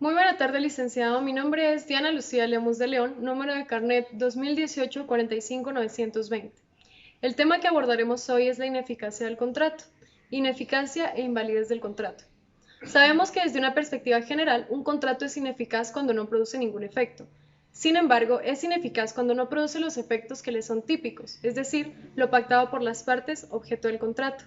Muy buena tarde, licenciado. Mi nombre es Diana Lucía Lemus de León, número de carnet 2018 45920. El tema que abordaremos hoy es la ineficacia del contrato, ineficacia e invalidez del contrato. Sabemos que desde una perspectiva general, un contrato es ineficaz cuando no produce ningún efecto. Sin embargo, es ineficaz cuando no produce los efectos que le son típicos, es decir, lo pactado por las partes objeto del contrato.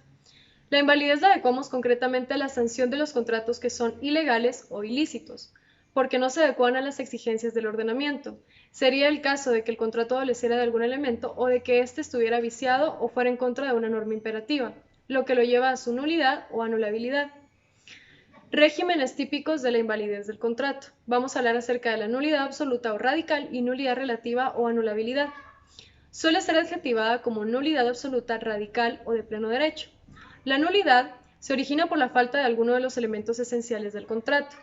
La invalidez la adecuamos concretamente a la sanción de los contratos que son ilegales o ilícitos, porque no se adecuan a las exigencias del ordenamiento. Sería el caso de que el contrato adoleciera de algún elemento o de que éste estuviera viciado o fuera en contra de una norma imperativa, lo que lo lleva a su nulidad o anulabilidad. Regímenes típicos de la invalidez del contrato. Vamos a hablar acerca de la nulidad absoluta o radical y nulidad relativa o anulabilidad. Suele ser adjetivada como nulidad absoluta, radical o de pleno derecho. La nulidad se origina por la falta de alguno de los elementos esenciales del contrato.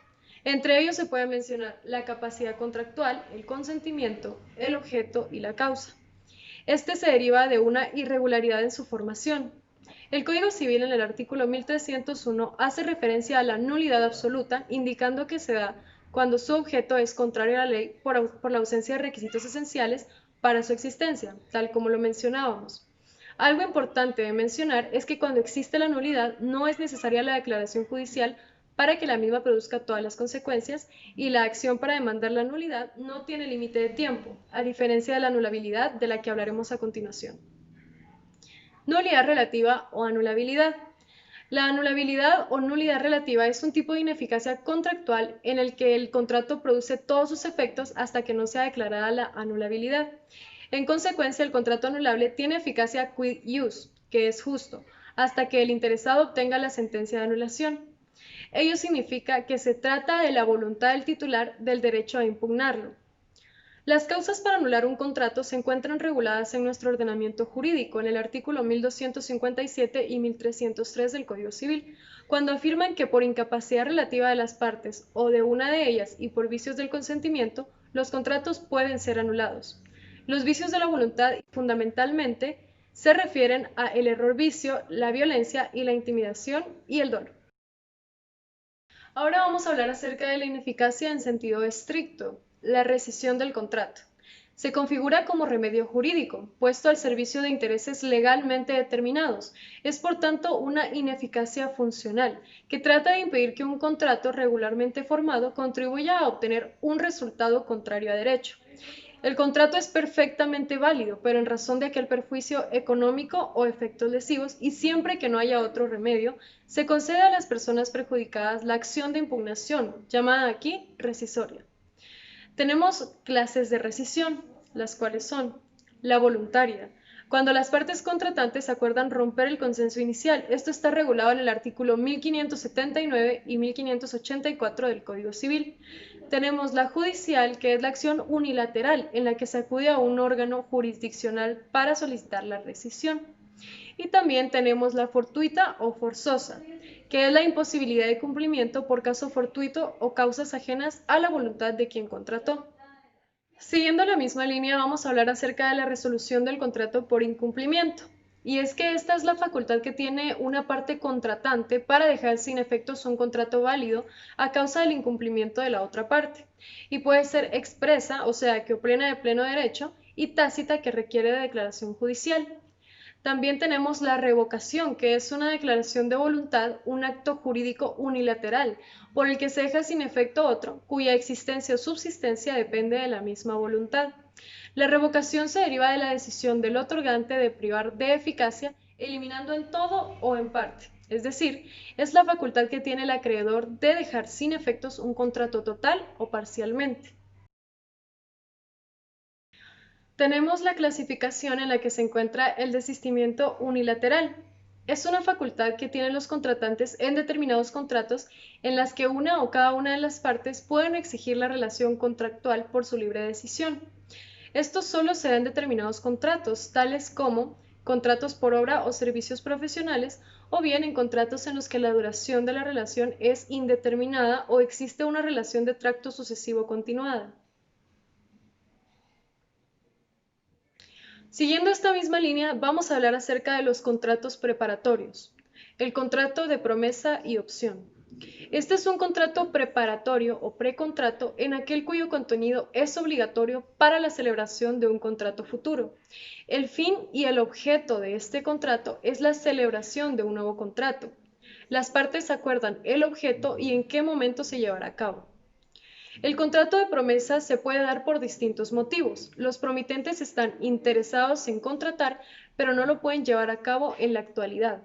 Entre ellos se puede mencionar la capacidad contractual, el consentimiento, el objeto y la causa. Este se deriva de una irregularidad en su formación. El Código Civil en el artículo 1301 hace referencia a la nulidad absoluta, indicando que se da cuando su objeto es contrario a la ley por la ausencia de requisitos esenciales para su existencia, tal como lo mencionábamos. Algo importante de mencionar es que cuando existe la nulidad no es necesaria la declaración judicial para que la misma produzca todas las consecuencias y la acción para demandar la nulidad no tiene límite de tiempo, a diferencia de la anulabilidad de la que hablaremos a continuación. Nulidad relativa o anulabilidad. La anulabilidad o nulidad relativa es un tipo de ineficacia contractual en el que el contrato produce todos sus efectos hasta que no sea declarada la anulabilidad. En consecuencia, el contrato anulable tiene eficacia quid ius, que es justo, hasta que el interesado obtenga la sentencia de anulación. Ello significa que se trata de la voluntad del titular del derecho a impugnarlo. Las causas para anular un contrato se encuentran reguladas en nuestro ordenamiento jurídico, en el artículo 1257 y 1303 del Código Civil, cuando afirman que por incapacidad relativa de las partes o de una de ellas y por vicios del consentimiento, los contratos pueden ser anulados. Los vicios de la voluntad fundamentalmente se refieren a el error vicio, la violencia y la intimidación y el dolo. Ahora vamos a hablar acerca de la ineficacia en sentido estricto, la rescisión del contrato. Se configura como remedio jurídico, puesto al servicio de intereses legalmente determinados. Es por tanto una ineficacia funcional, que trata de impedir que un contrato regularmente formado contribuya a obtener un resultado contrario a derecho. El contrato es perfectamente válido, pero en razón de aquel perjuicio económico o efectos lesivos y siempre que no haya otro remedio, se concede a las personas perjudicadas la acción de impugnación, llamada aquí rescisoria. Tenemos clases de rescisión, las cuales son la voluntaria, cuando las partes contratantes acuerdan romper el consenso inicial. Esto está regulado en el artículo 1579 y 1584 del Código Civil. Tenemos la judicial, que es la acción unilateral en la que se acude a un órgano jurisdiccional para solicitar la rescisión. Y también tenemos la fortuita o forzosa, que es la imposibilidad de cumplimiento por caso fortuito o causas ajenas a la voluntad de quien contrató. Siguiendo la misma línea, vamos a hablar acerca de la resolución del contrato por incumplimiento. Y es que esta es la facultad que tiene una parte contratante para dejar sin efectos un contrato válido a causa del incumplimiento de la otra parte. Y puede ser expresa, o sea, que opera de pleno derecho, y tácita, que requiere de declaración judicial. También tenemos la revocación, que es una declaración de voluntad, un acto jurídico unilateral, por el que se deja sin efecto otro, cuya existencia o subsistencia depende de la misma voluntad. La revocación se deriva de la decisión del otorgante de privar de eficacia, eliminando en todo o en parte. Es decir, es la facultad que tiene el acreedor de dejar sin efectos un contrato total o parcialmente. Tenemos la clasificación en la que se encuentra el desistimiento unilateral. Es una facultad que tienen los contratantes en determinados contratos en las que una o cada una de las partes pueden exigir la relación contractual por su libre decisión. Esto solo se da en determinados contratos, tales como contratos por obra o servicios profesionales, o bien en contratos en los que la duración de la relación es indeterminada o existe una relación de tracto sucesivo continuada. Siguiendo esta misma línea, vamos a hablar acerca de los contratos preparatorios. El contrato de promesa y opción. Este es un contrato preparatorio o precontrato en aquel cuyo contenido es obligatorio para la celebración de un contrato futuro. El fin y el objeto de este contrato es la celebración de un nuevo contrato. Las partes acuerdan el objeto y en qué momento se llevará a cabo. El contrato de promesa se puede dar por distintos motivos. Los promitentes están interesados en contratar, pero no lo pueden llevar a cabo en la actualidad,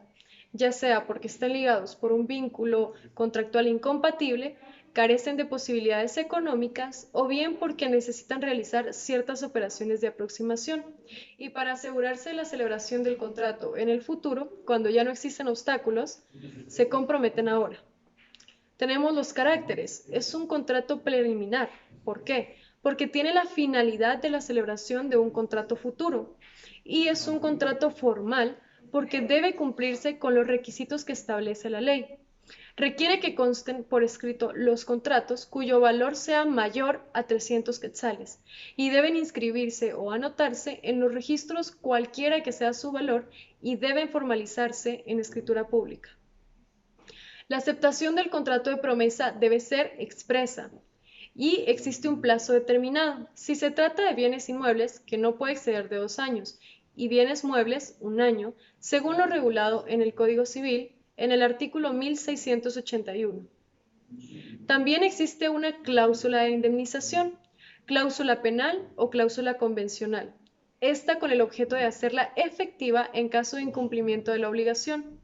ya sea porque están ligados por un vínculo contractual incompatible, carecen de posibilidades económicas o bien porque necesitan realizar ciertas operaciones de aproximación. Y para asegurarse de la celebración del contrato en el futuro, cuando ya no existen obstáculos, se comprometen ahora. Tenemos los caracteres. Es un contrato preliminar. ¿Por qué? Porque tiene la finalidad de la celebración de un contrato futuro. Y es un contrato formal porque debe cumplirse con los requisitos que establece la ley. Requiere que consten por escrito los contratos cuyo valor sea mayor a 300 quetzales y deben inscribirse o anotarse en los registros cualquiera que sea su valor y deben formalizarse en escritura pública. La aceptación del contrato de promesa debe ser expresa y existe un plazo determinado. Si se trata de bienes inmuebles, que no puede exceder de 2 años, y bienes muebles, 1 año, según lo regulado en el Código Civil, en el artículo 1681. También existe una cláusula de indemnización, cláusula penal o cláusula convencional, esta con el objeto de hacerla efectiva en caso de incumplimiento de la obligación.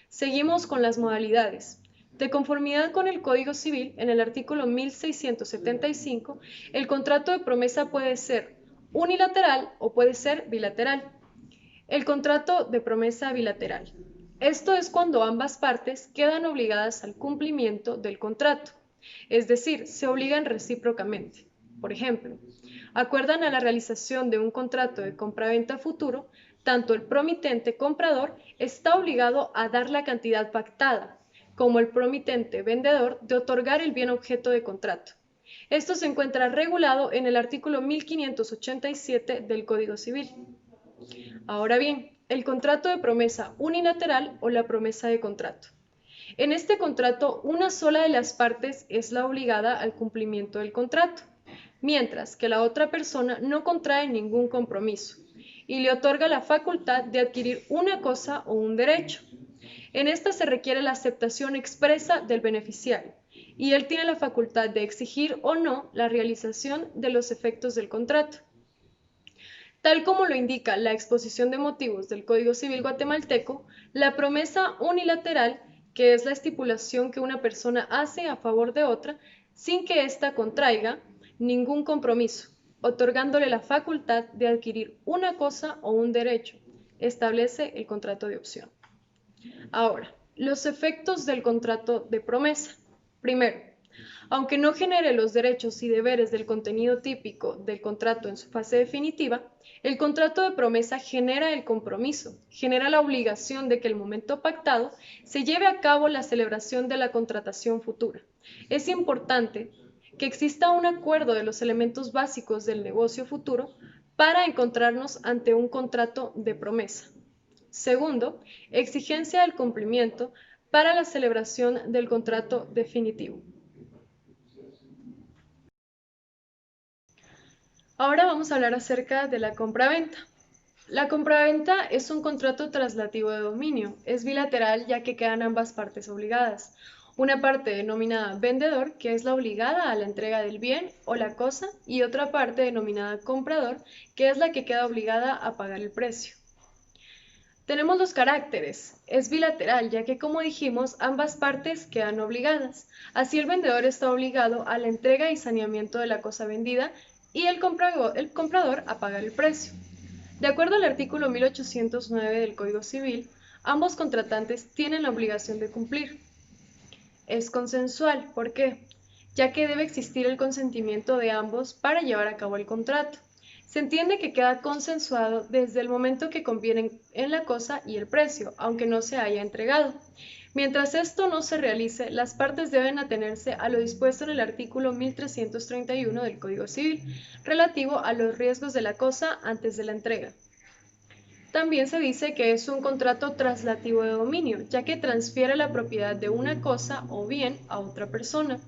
Seguimos con las modalidades. De conformidad con el Código Civil, en el artículo 1675, el contrato de promesa puede ser unilateral o puede ser bilateral. El contrato de promesa bilateral. Esto es cuando ambas partes quedan obligadas al cumplimiento del contrato, es decir, se obligan recíprocamente. Por ejemplo, acuerdan a la realización de un contrato de compraventa futuro, tanto el promitente comprador está obligado a dar la cantidad pactada, como el promitente vendedor de otorgar el bien objeto de contrato. Esto se encuentra regulado en el artículo 1587 del Código Civil. Ahora bien, el contrato de promesa unilateral o la promesa de contrato. En este contrato, una sola de las partes es la obligada al cumplimiento del contrato, mientras que la otra persona no contrae ningún compromiso y le otorga la facultad de adquirir una cosa o un derecho. En esta se requiere la aceptación expresa del beneficiario y él tiene la facultad de exigir o no la realización de los efectos del contrato. Tal como lo indica la exposición de motivos del Código Civil guatemalteco, la promesa unilateral, que es la estipulación que una persona hace a favor de otra sin que ésta contraiga ningún compromiso, otorgándole la facultad de adquirir una cosa o un derecho, establece el contrato de opción. Ahora, los efectos del contrato de promesa. Primero, aunque no genere los derechos y deberes del contenido típico del contrato en su fase definitiva, el contrato de promesa genera el compromiso, genera la obligación de que el momento pactado se lleve a cabo la celebración de la contratación futura. Es importante que exista un acuerdo de los elementos básicos del negocio futuro para encontrarnos ante un contrato de promesa. Segundo, exigencia del cumplimiento para la celebración del contrato definitivo. Ahora vamos a hablar acerca de la compraventa. La compraventa es un contrato traslativo de dominio, es bilateral ya que quedan ambas partes obligadas. Una parte denominada vendedor, que es la obligada a la entrega del bien o la cosa, y otra parte denominada comprador, que es la que queda obligada a pagar el precio. Tenemos los caracteres. Es bilateral, ya que como dijimos, ambas partes quedan obligadas. Así el vendedor está obligado a la entrega y saneamiento de la cosa vendida y el comprador a pagar el precio. De acuerdo al artículo 1809 del Código Civil, ambos contratantes tienen la obligación de cumplir. Es consensual, ¿por qué? Ya que debe existir el consentimiento de ambos para llevar a cabo el contrato. Se entiende que queda consensuado desde el momento que convienen en la cosa y el precio, aunque no se haya entregado. Mientras esto no se realice, las partes deben atenerse a lo dispuesto en el artículo 1331 del Código Civil, relativo a los riesgos de la cosa antes de la entrega. También se dice que es un contrato traslativo de dominio, ya que transfiere la propiedad de una cosa o bien a otra persona.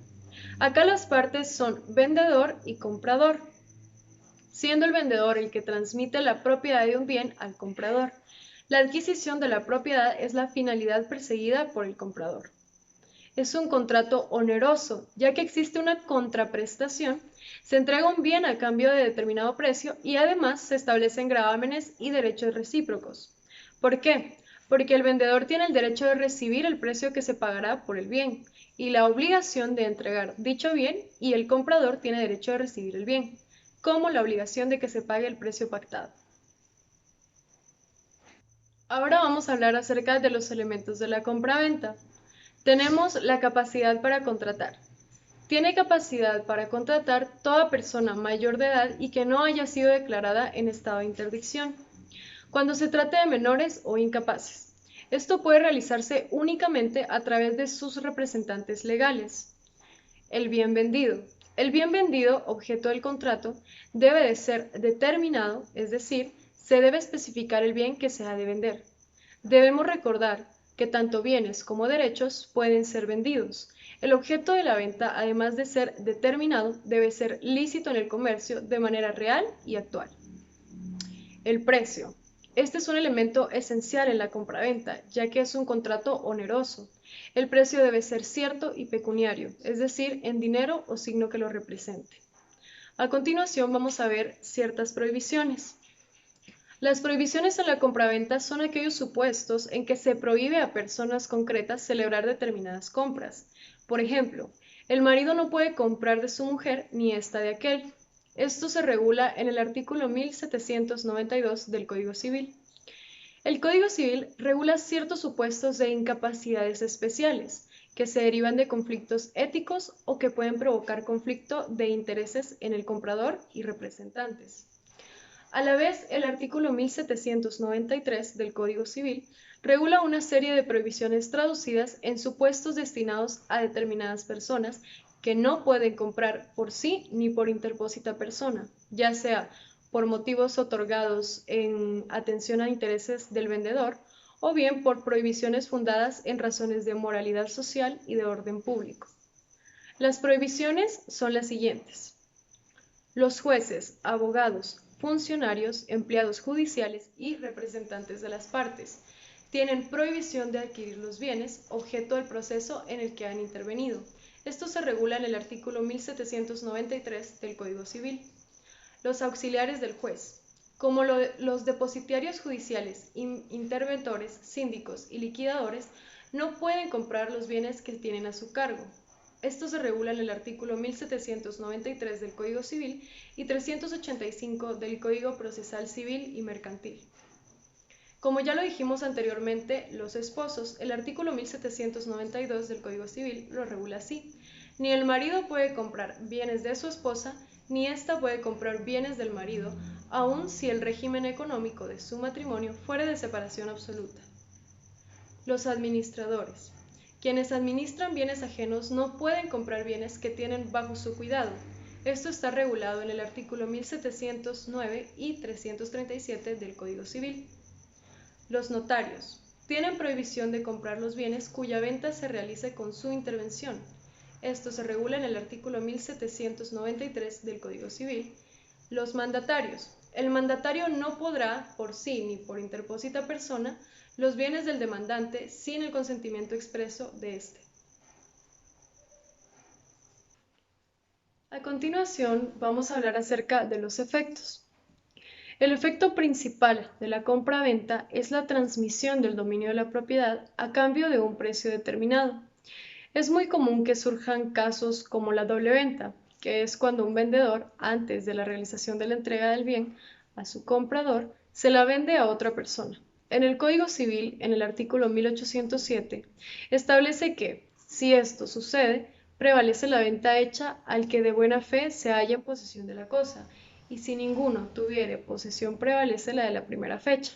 Acá las partes son vendedor y comprador, siendo el vendedor el que transmite la propiedad de un bien al comprador. La adquisición de la propiedad es la finalidad perseguida por el comprador. Es un contrato oneroso, ya que existe una contraprestación, se entrega un bien a cambio de determinado precio y además se establecen gravámenes y derechos recíprocos. ¿Por qué? Porque el vendedor tiene el derecho de recibir el precio que se pagará por el bien y la obligación de entregar dicho bien, y el comprador tiene derecho de recibir el bien, como la obligación de que se pague el precio pactado. Ahora vamos a hablar acerca de los elementos de la compraventa. Tenemos la capacidad para contratar. Tiene capacidad para contratar toda persona mayor de edad y que no haya sido declarada en estado de interdicción, cuando se trate de menores o incapaces. Esto puede realizarse únicamente a través de sus representantes legales. El bien vendido. El bien vendido, objeto del contrato, debe de ser determinado, es decir, se debe especificar el bien que se ha de vender. Debemos recordar que tanto bienes como derechos pueden ser vendidos. El objeto de la venta, además de ser determinado, debe ser lícito en el comercio de manera real y actual. El precio. Este es un elemento esencial en la compraventa, ya que es un contrato oneroso. El precio debe ser cierto y pecuniario, es decir, en dinero o signo que lo represente. A continuación vamos a ver ciertas prohibiciones. Las prohibiciones en la compraventa son aquellos supuestos en que se prohíbe a personas concretas celebrar determinadas compras. Por ejemplo, el marido no puede comprar de su mujer ni ésta de aquel. Esto se regula en el artículo 1792 del Código Civil. El Código Civil regula ciertos supuestos de incapacidades especiales que se derivan de conflictos éticos o que pueden provocar conflicto de intereses en el comprador y representantes. A la vez, el artículo 1793 del Código Civil regula una serie de prohibiciones traducidas en supuestos destinados a determinadas personas que no pueden comprar por sí ni por interpósita persona, ya sea por motivos otorgados en atención a intereses del vendedor o bien por prohibiciones fundadas en razones de moralidad social y de orden público. Las prohibiciones son las siguientes. Los jueces, abogados, funcionarios, empleados judiciales y representantes de las partes tienen prohibición de adquirir los bienes objeto del proceso en el que han intervenido. Esto se regula en el artículo 1793 del Código Civil. Los auxiliares del juez, como los depositarios judiciales, interventores, síndicos y liquidadores, no pueden comprar los bienes que tienen a su cargo. Esto se regula en el artículo 1793 del Código Civil y 385 del Código Procesal Civil y Mercantil. Como ya lo dijimos anteriormente, los esposos, el artículo 1792 del Código Civil lo regula así. Ni el marido puede comprar bienes de su esposa, ni ésta puede comprar bienes del marido, aun si el régimen económico de su matrimonio fuere de separación absoluta. Los administradores. Quienes administran bienes ajenos no pueden comprar bienes que tienen bajo su cuidado. Esto está regulado en el artículo 1709 y 337 del Código Civil. Los notarios tienen prohibición de comprar los bienes cuya venta se realice con su intervención. Esto se regula en el artículo 1793 del Código Civil. Los mandatarios. El mandatario no podrá, por sí ni por interpósita persona, los bienes del demandante sin el consentimiento expreso de éste. A continuación, vamos a hablar acerca de los efectos. El efecto principal de la compra-venta es la transmisión del dominio de la propiedad a cambio de un precio determinado. Es muy común que surjan casos como la doble venta, que es cuando un vendedor, antes de la realización de la entrega del bien a su comprador, se la vende a otra persona. En el Código Civil, en el artículo 1807, establece que, si esto sucede, prevalece la venta hecha al que de buena fe se halla en posesión de la cosa, y si ninguno tuviere posesión prevalece la de la primera fecha.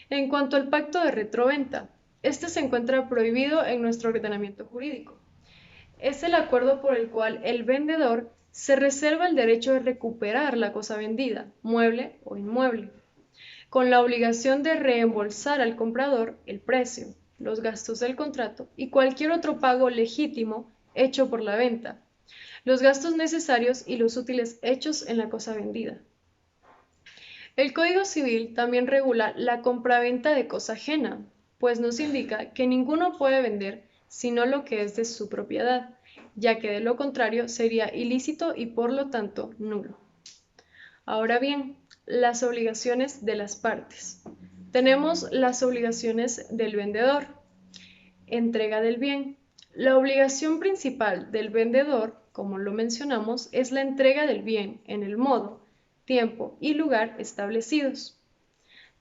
En cuanto al pacto de retroventa, este se encuentra prohibido en nuestro ordenamiento jurídico. Es el acuerdo por el cual el vendedor se reserva el derecho de recuperar la cosa vendida, mueble o inmueble. con la obligación de reembolsar al comprador el precio, los gastos del contrato y cualquier otro pago legítimo hecho por la venta, los gastos necesarios y los útiles hechos en la cosa vendida. El Código Civil también regula la compraventa de cosa ajena, pues nos indica que ninguno puede vender sino lo que es de su propiedad, ya que de lo contrario sería ilícito y por lo tanto nulo. Ahora bien, las obligaciones de las partes. Tenemos las obligaciones del vendedor. Entrega del bien. La obligación principal del vendedor, como lo mencionamos, es la entrega del bien en el modo, tiempo y lugar establecidos.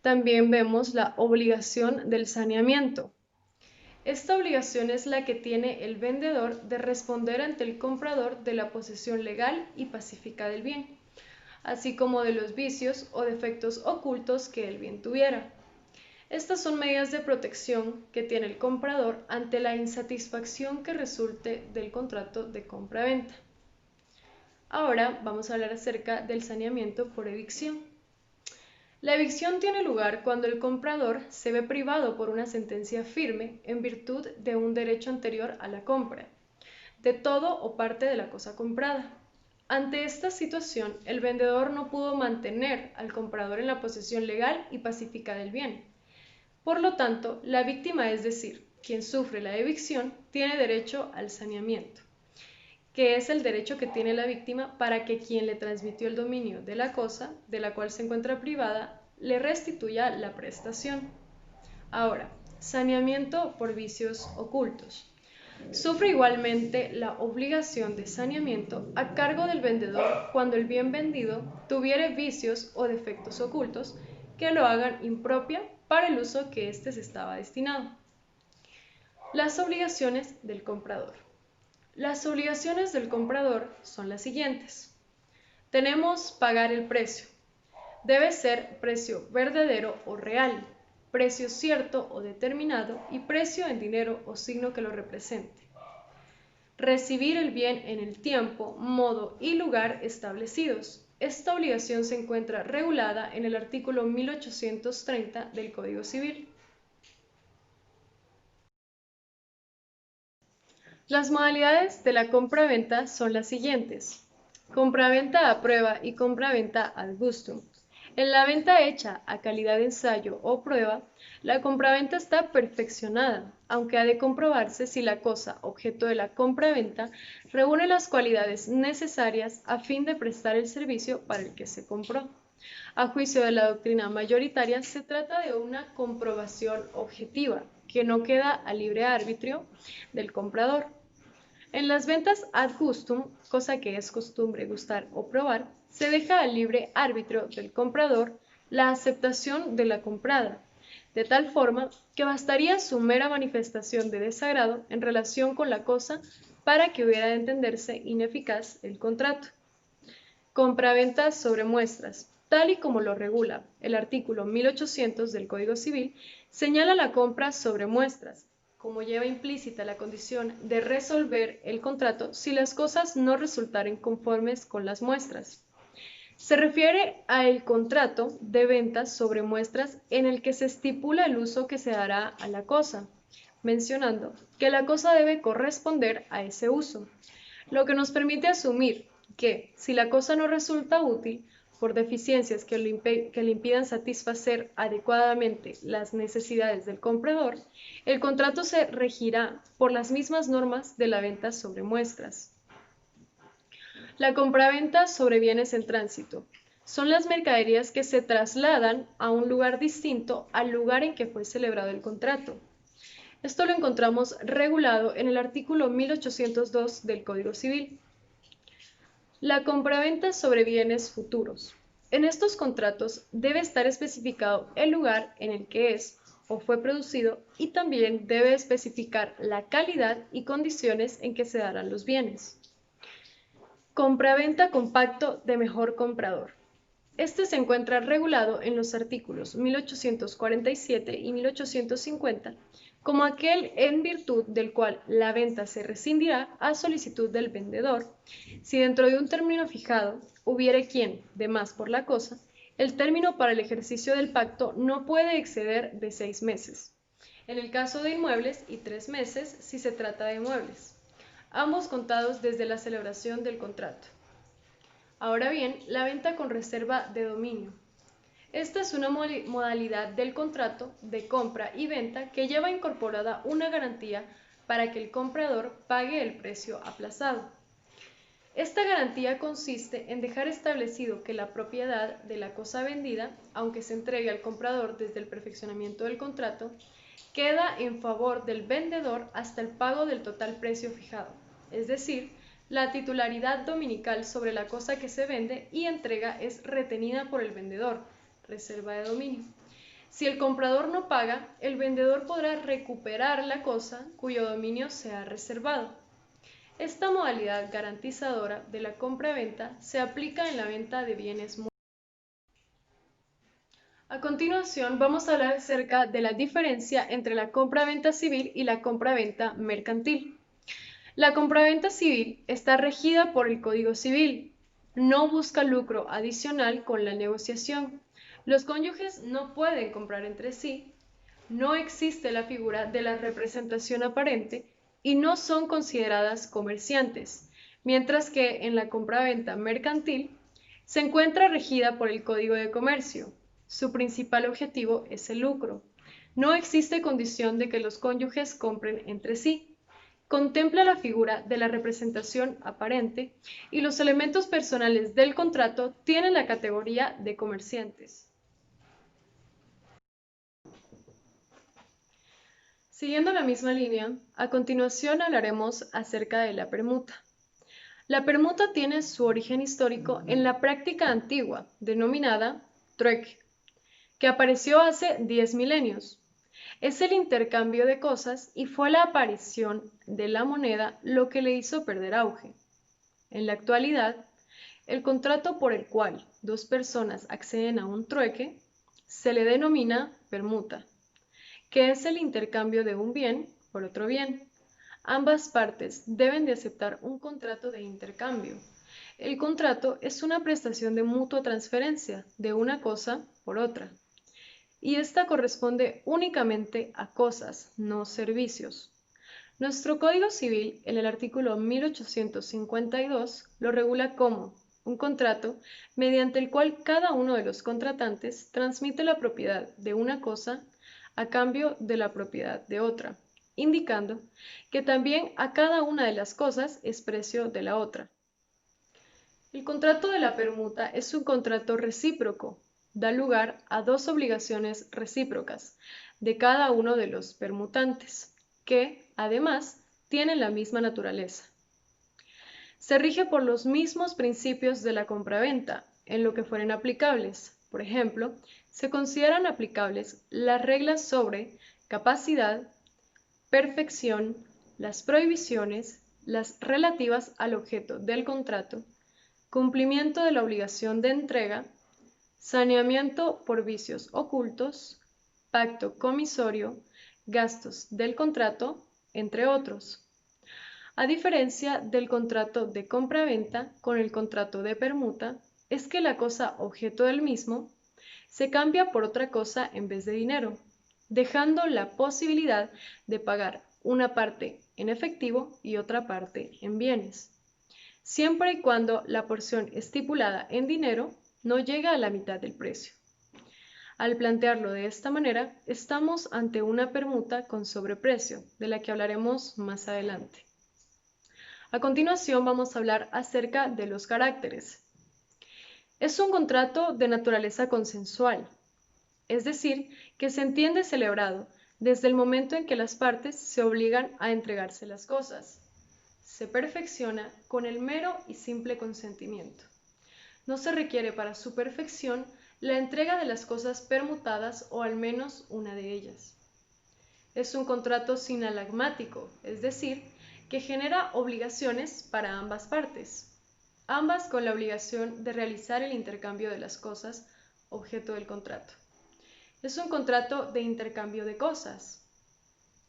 También vemos la obligación del saneamiento. Esta obligación es la que tiene el vendedor de responder ante el comprador de la posesión legal y pacífica del bien, así como de los vicios o defectos ocultos que el bien tuviera. Estas son medidas de protección que tiene el comprador ante la insatisfacción que resulte del contrato de compra-venta. Ahora vamos a hablar acerca del saneamiento por evicción. La evicción tiene lugar cuando el comprador se ve privado por una sentencia firme en virtud de un derecho anterior a la compra, de todo o parte de la cosa comprada. Ante esta situación, el vendedor no pudo mantener al comprador en la posesión legal y pacífica del bien. Por lo tanto, la víctima, es decir, quien sufre la evicción, tiene derecho al saneamiento, que es el derecho que tiene la víctima para que quien le transmitió el dominio de la cosa, de la cual se encuentra privada, le restituya la prestación. Ahora, saneamiento por vicios ocultos. Sufre igualmente la obligación de saneamiento a cargo del vendedor cuando el bien vendido tuviere vicios o defectos ocultos que lo hagan impropia para el uso que éste se estaba destinado. Las obligaciones del comprador. Las obligaciones del comprador son las siguientes. Tenemos pagar el precio. Debe ser precio verdadero o real, precio cierto o determinado y precio en dinero o signo que lo represente. Recibir el bien en el tiempo, modo y lugar establecidos. Esta obligación se encuentra regulada en el artículo 1830 del Código Civil. Las modalidades de la compra-venta son las siguientes: compra-venta a prueba y compra-venta ad gustum. En la venta hecha a calidad de ensayo o prueba, la compraventa está perfeccionada, aunque ha de comprobarse si la cosa objeto de la compraventa reúne las cualidades necesarias a fin de prestar el servicio para el que se compró. A juicio de la doctrina mayoritaria, se trata de una comprobación objetiva, que no queda a libre arbitrio del comprador. En las ventas ad gustum, cosa que es costumbre gustar o probar, se deja al libre arbitrio del comprador la aceptación de la comprada, de tal forma que bastaría su mera manifestación de desagrado en relación con la cosa para que hubiera de entenderse ineficaz el contrato. Compraventa sobre muestras. Tal y como lo regula el artículo 1800 del Código Civil, señala la compra sobre muestras, como lleva implícita la condición de resolver el contrato si las cosas no resultaren conformes con las muestras. Se refiere al contrato de ventas sobre muestras en el que se estipula el uso que se dará a la cosa, mencionando que la cosa debe corresponder a ese uso, lo que nos permite asumir que, si la cosa no resulta útil, por deficiencias que le impidan satisfacer adecuadamente las necesidades del comprador, el contrato se regirá por las mismas normas de la venta sobre muestras. La compraventa sobre bienes en tránsito. Son las mercaderías que se trasladan a un lugar distinto al lugar en que fue celebrado el contrato. Esto lo encontramos regulado en el artículo 1802 del Código Civil. La compraventa sobre bienes futuros. En estos contratos debe estar especificado el lugar en el que es o fue producido y también debe especificar la calidad y condiciones en que se darán los bienes. Compraventa con pacto de mejor comprador. Este se encuentra regulado en los artículos 1847 y 1850 como aquel en virtud del cual la venta se rescindirá a solicitud del vendedor, si dentro de un término fijado hubiere quien, de más por la cosa, El término para el ejercicio del pacto no puede exceder de 6 meses. En el caso de inmuebles y 3 meses si se trata de muebles, ambos contados desde la celebración del contrato. Ahora bien, la venta con reserva de dominio. Esta es una modalidad del contrato de compra y venta que lleva incorporada una garantía para que el comprador pague el precio aplazado. Esta garantía consiste en dejar establecido que la propiedad de la cosa vendida, aunque se entregue al comprador desde el perfeccionamiento del contrato, queda en favor del vendedor hasta el pago del total precio fijado, es decir, la titularidad dominical sobre la cosa que se vende y entrega es retenida por el vendedor, reserva de dominio. Si el comprador no paga, el vendedor podrá recuperar la cosa cuyo dominio se ha reservado. Esta modalidad garantizadora de la compra-venta se aplica en la venta de bienes muebles. A continuación vamos a hablar acerca de la diferencia entre la compra-venta civil y la compra-venta mercantil. La compraventa civil está regida por el Código Civil. No busca lucro adicional con la negociación. Los cónyuges no pueden comprar entre sí. No existe la figura de la representación aparente y no son consideradas comerciantes, mientras que en la compraventa mercantil se encuentra regida por el Código de Comercio. Su principal objetivo es el lucro. No existe condición de que los cónyuges compren entre sí. Contempla la figura de la representación aparente y los elementos personales del contrato tienen la categoría de comerciantes. Siguiendo la misma línea, a continuación hablaremos acerca de la permuta. La permuta tiene su origen histórico en la práctica antigua, denominada trueque, que apareció hace 10 milenios. Es el intercambio de cosas y fue la aparición de la moneda lo que le hizo perder auge. En la actualidad, el contrato por el cual dos personas acceden a un trueque se le denomina permuta, que es el intercambio de un bien por otro bien. Ambas partes deben de aceptar un contrato de intercambio. El contrato es una prestación de mutua transferencia de una cosa por otra, y esta corresponde únicamente a cosas, no servicios. Nuestro Código Civil, en el artículo 1852, lo regula como un contrato mediante el cual cada uno de los contratantes transmite la propiedad de una cosa a cambio de la propiedad de otra, indicando que también a cada una de las cosas es precio de la otra. El contrato de la permuta es un contrato recíproco, da lugar a dos obligaciones recíprocas de cada uno de los permutantes, que, además, tienen la misma naturaleza. Se rige por los mismos principios de la compraventa, en lo que fueren aplicables. Por ejemplo, se consideran aplicables las reglas sobre capacidad, perfección, las prohibiciones, las relativas al objeto del contrato, cumplimiento de la obligación de entrega, saneamiento por vicios ocultos, pacto comisorio, gastos del contrato, entre otros. A diferencia del contrato de compra-venta con el contrato de permuta, es que la cosa objeto del mismo se cambia por otra cosa en vez de dinero, dejando la posibilidad de pagar una parte en efectivo y otra parte en bienes, siempre y cuando la porción estipulada en dinero no llega a la mitad del precio. Al plantearlo de esta manera, estamos ante una permuta con sobreprecio, de la que hablaremos más adelante. A continuación vamos a hablar acerca de los caracteres. Es un contrato de naturaleza consensual, es decir, que se entiende celebrado desde el momento en que las partes se obligan a entregarse las cosas. Se perfecciona con el mero y simple consentimiento. No se requiere para su perfección la entrega de las cosas permutadas o al menos una de ellas. Es un contrato sinalagmático, es decir, que genera obligaciones para ambas partes, ambas con la obligación de realizar el intercambio de las cosas objeto del contrato. Es un contrato de intercambio de cosas.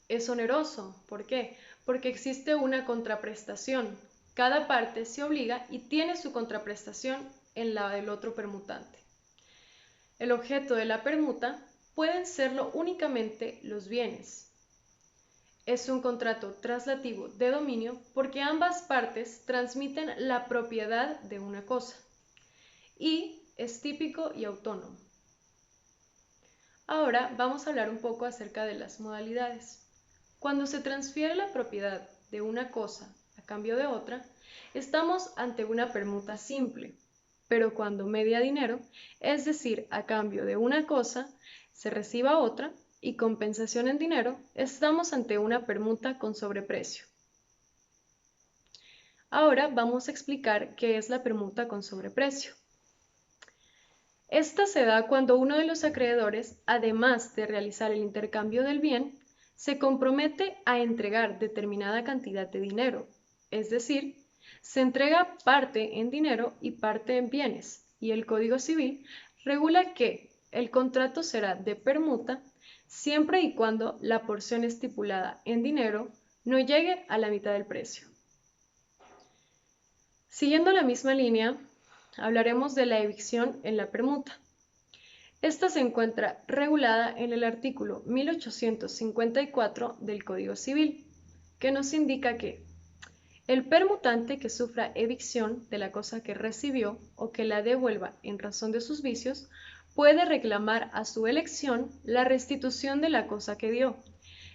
Es oneroso, ¿por qué? Porque existe una contraprestación. Cada parte se obliga y tiene su contraprestación en la del otro permutante. El objeto de la permuta pueden serlo únicamente los bienes. Es un contrato traslativo de dominio porque ambas partes transmiten la propiedad de una cosa y es típico y autónomo. Ahora vamos a hablar un poco acerca de las modalidades. Cuando se transfiere la propiedad de una cosa a cambio de otra, estamos ante una permuta simple, pero cuando media dinero, es decir, a cambio de una cosa, se reciba otra y compensación en dinero, estamos ante una permuta con sobreprecio. Ahora vamos a explicar qué es la permuta con sobreprecio. Esta se da cuando uno de los acreedores, además de realizar el intercambio del bien, se compromete a entregar determinada cantidad de dinero, es decir, se entrega parte en dinero y parte en bienes, y el Código Civil regula que el contrato será de permuta siempre y cuando la porción estipulada en dinero no llegue a la mitad del precio. Siguiendo la misma línea, hablaremos de la evicción en la permuta. Esta se encuentra regulada en el artículo 1854 del Código Civil, que nos indica que el permutante que sufra evicción de la cosa que recibió o que la devuelva en razón de sus vicios puede reclamar a su elección la restitución de la cosa que dio,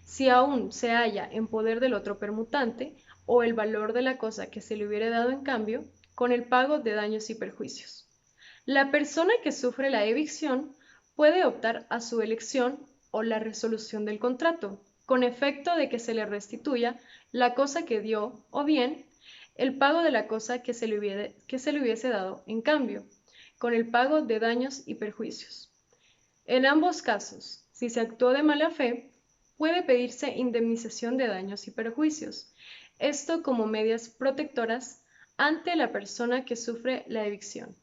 si aún se halla en poder del otro permutante o el valor de la cosa que se le hubiere dado en cambio, con el pago de daños y perjuicios. La persona que sufre la evicción puede optar a su elección o la resolución del contrato, con efecto de que se le restituya la cosa que dio o bien el pago de la cosa que se le hubiese dado en cambio, con el pago de daños y perjuicios. En ambos casos, si se actuó de mala fe, puede pedirse indemnización de daños y perjuicios, esto como medidas protectoras ante la persona que sufre la evicción.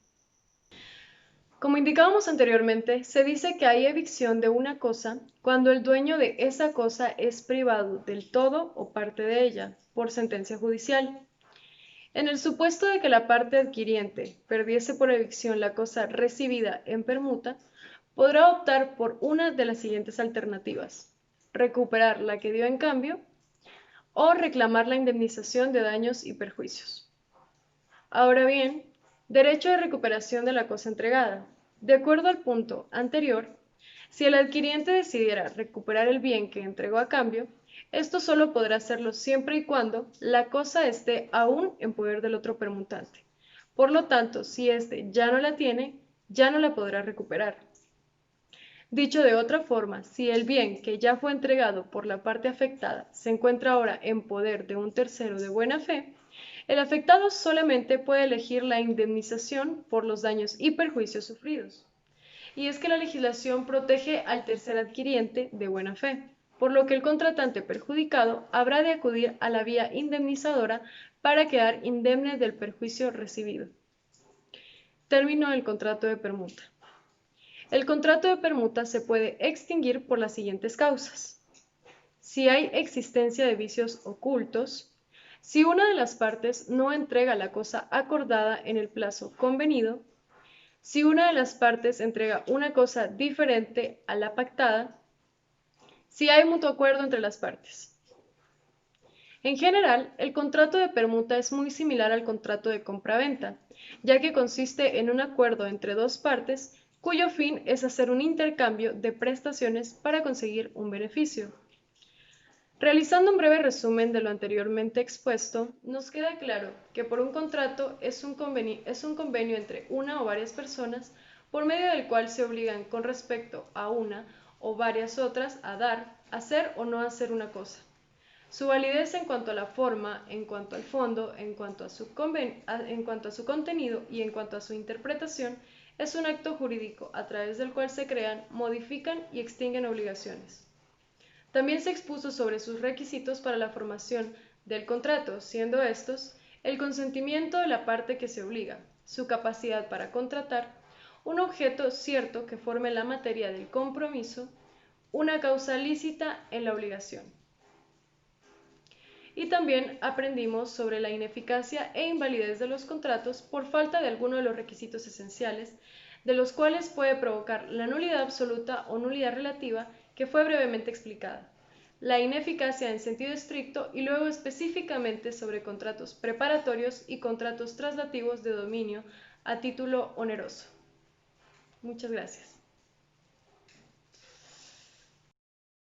Como indicábamos anteriormente, se dice que hay evicción de una cosa cuando el dueño de esa cosa es privado del todo o parte de ella por sentencia judicial. En el supuesto de que la parte adquiriente perdiese por evicción la cosa recibida en permuta, podrá optar por una de las siguientes alternativas: recuperar la que dio en cambio o reclamar la indemnización de daños y perjuicios. Ahora bien, derecho de recuperación de la cosa entregada. De acuerdo al punto anterior, si el adquiriente decidiera recuperar el bien que entregó a cambio, esto solo podrá hacerlo siempre y cuando la cosa esté aún en poder del otro permutante. Por lo tanto, si éste ya no la tiene, ya no la podrá recuperar. Dicho de otra forma, si el bien que ya fue entregado por la parte afectada se encuentra ahora en poder de un tercero de buena fe, el afectado solamente puede elegir la indemnización por los daños y perjuicios sufridos. Y es que la legislación protege al tercer adquiriente de buena fe, por lo que el contratante perjudicado habrá de acudir a la vía indemnizadora para quedar indemne del perjuicio recibido. Término del contrato de permuta. El contrato de permuta se puede extinguir por las siguientes causas: si hay existencia de vicios ocultos, si una de las partes no entrega la cosa acordada en el plazo convenido, si una de las partes entrega una cosa diferente a la pactada, si hay mutuo acuerdo entre las partes. En general, el contrato de permuta es muy similar al contrato de compraventa, ya que consiste en un acuerdo entre dos partes cuyo fin es hacer un intercambio de prestaciones para conseguir un beneficio. Realizando un breve resumen de lo anteriormente expuesto, nos queda claro que por un contrato es un convenio entre una o varias personas por medio del cual se obligan con respecto a una o varias otras a dar, hacer o no hacer una cosa. Su validez en cuanto a la forma, en cuanto al fondo, en cuanto a su contenido y en cuanto a su interpretación es un acto jurídico a través del cual se crean, modifican y extinguen obligaciones. También se expuso sobre sus requisitos para la formación del contrato, siendo estos el consentimiento de la parte que se obliga, su capacidad para contratar, un objeto cierto que forme la materia del compromiso, una causa lícita en la obligación. Y también aprendimos sobre la ineficacia e invalidez de los contratos por falta de alguno de los requisitos esenciales de los cuales puede provocar la nulidad absoluta o nulidad relativa, que fue brevemente explicada, la ineficacia en sentido estricto y luego específicamente sobre contratos preparatorios y contratos traslativos de dominio a título oneroso. Muchas gracias.